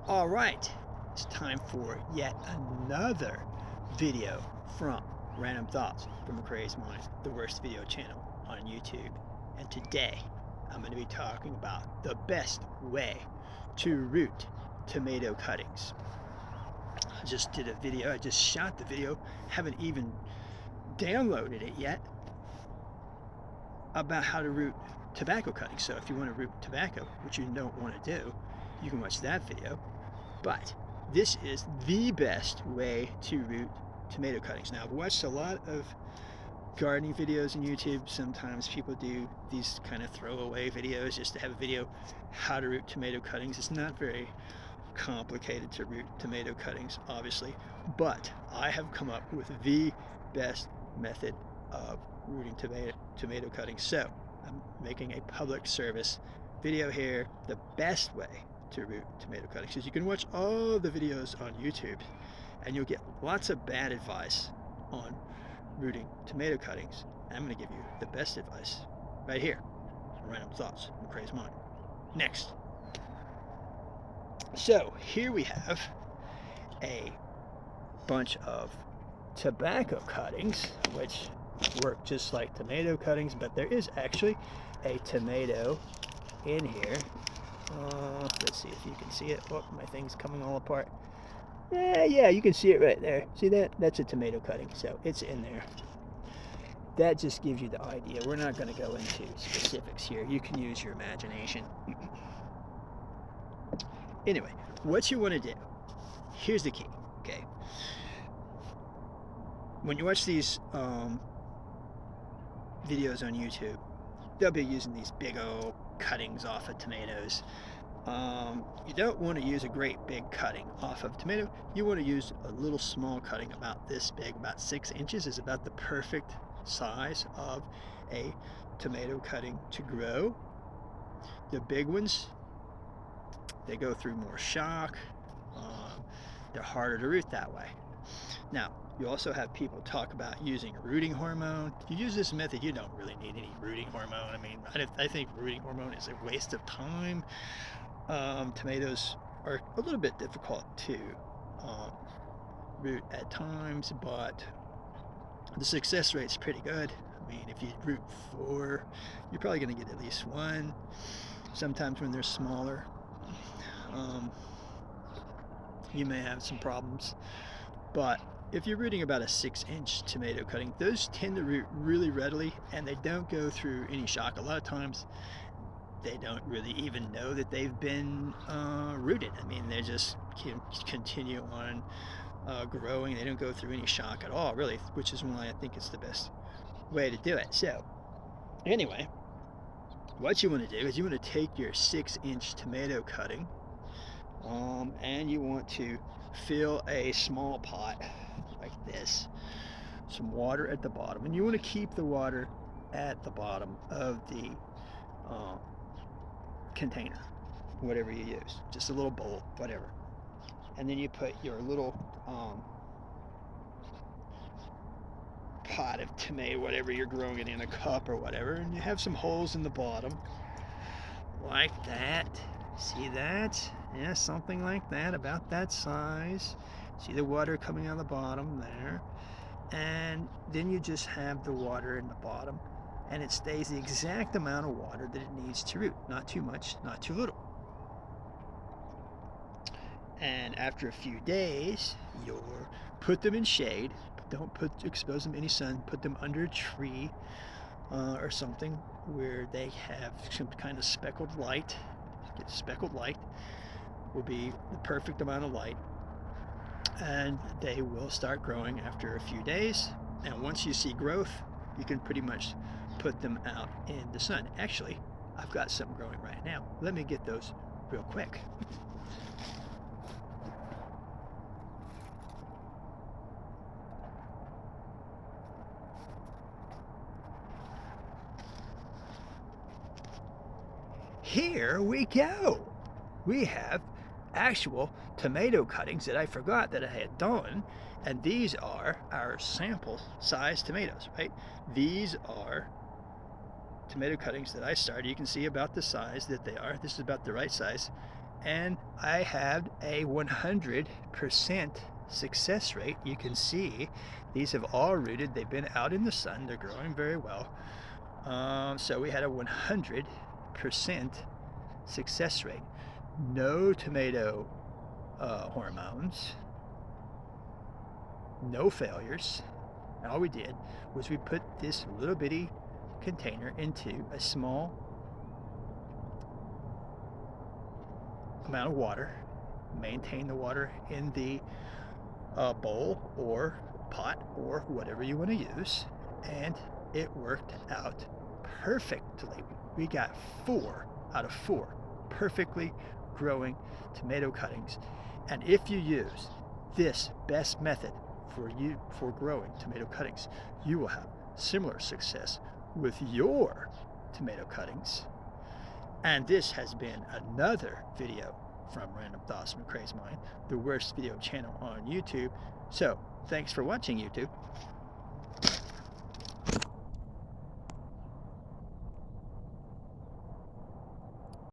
All right, it's time for yet another video from Random Thoughts from a Crazed Mind, the worst video channel on YouTube. And today, I'm going to be talking about the best way to root tomato cuttings. I just did a video, I just shot the video, haven't even downloaded it yet, about how to root tobacco cuttings. So if you want to root tobacco, which you don't want to do, you can watch that video. But this is the best way to root tomato cuttings. Now, I've watched a lot of gardening videos on YouTube. Sometimes people do these kind of throwaway videos just to have a video how to root tomato cuttings. It's not very complicated to root tomato cuttings, obviously, but I have come up with the best method of rooting tomato cuttings. So I'm making a public service video here, the best way to root tomato cuttings, because you can watch all the videos on YouTube and you'll get lots of bad advice on rooting tomato cuttings. And I'm going to give you the best advice right here. Random Thoughts from a Crazed Mind. Next. So here we have a bunch of tobacco cuttings, which work just like tomato cuttings, but there is actually a tomato in here. Let's see if you can see it. Oh, my thing's coming all apart. Yeah, you can see it right there. See that? That's a tomato cutting, so it's in there. That just gives you the idea. We're not going to go into specifics here. You can use your imagination. Anyway, what you want to do, here's the key, okay? When you watch these videos on YouTube, they'll be using these big old cuttings off of tomatoes. You don't want to use a great big cutting off of tomato. You want to use a little small cutting about this big, about 6 inches is about the perfect size of a tomato cutting to grow. The big ones, they go through more shock. They're harder to root that way. Now, you also have people talk about using a rooting hormone. If you use this method, you don't really need any rooting hormone. I mean, I think rooting hormone is a waste of time. Tomatoes are a little bit difficult to root at times, but the success rate's pretty good. I mean, if you root 4, you're probably going to get at least 1. Sometimes when they're smaller, you may have some problems, but if you're rooting about a 6-inch tomato cutting, those tend to root really readily and they don't go through any shock. A lot of times they don't really even know that they've been rooted. I mean, they just can continue on growing. They don't go through any shock at all, really, which is why I think it's the best way to do it. So anyway, what you want to do is you want to take your 6-inch tomato cutting and you want to fill a small pot like this, some water at the bottom, and you want to keep the water at the bottom of the container, whatever you use, just a little bowl, whatever. And then you put your little pot of tomato, whatever you're growing it in, a cup or whatever, and you have some holes in the bottom like that. See that? Yeah, something like that, about that size. See the water coming out of the bottom there. And then you just have the water in the bottom, and it stays the exact amount of water that it needs to root. Not too much, not too little. And after a few days, you'll put them in shade. Don't expose them to any sun. Put them under a tree or something where they have some kind of speckled light. Speckled light will be the perfect amount of light, and they will start growing after a few days. And once you see growth, you can pretty much put them out in the sun. Actually, I've got some growing right now. Let me get those real quick. Here we go. We have actual tomato cuttings that I forgot that I had done, and these are our sample size tomatoes, right? These are tomato cuttings that I started. You can see about the size that they are. This is about the right size. and I had a 100% success rate. You can see these have all rooted. They've been out in the sun. They're growing very well. So we had a 100% success rate. No tomato hormones, no failures. And all we did was we put this little bitty container into a small amount of water, maintain the water in the bowl or pot or whatever you want to use, and it worked out perfectly. We got 4 out of 4 perfectly growing tomato cuttings. And if you use this best method for growing tomato cuttings, you will have similar success with your tomato cuttings. And this has been another video from Random Thoughts from a Crazed Mind, the worst video channel on YouTube. So thanks for watching, YouTube.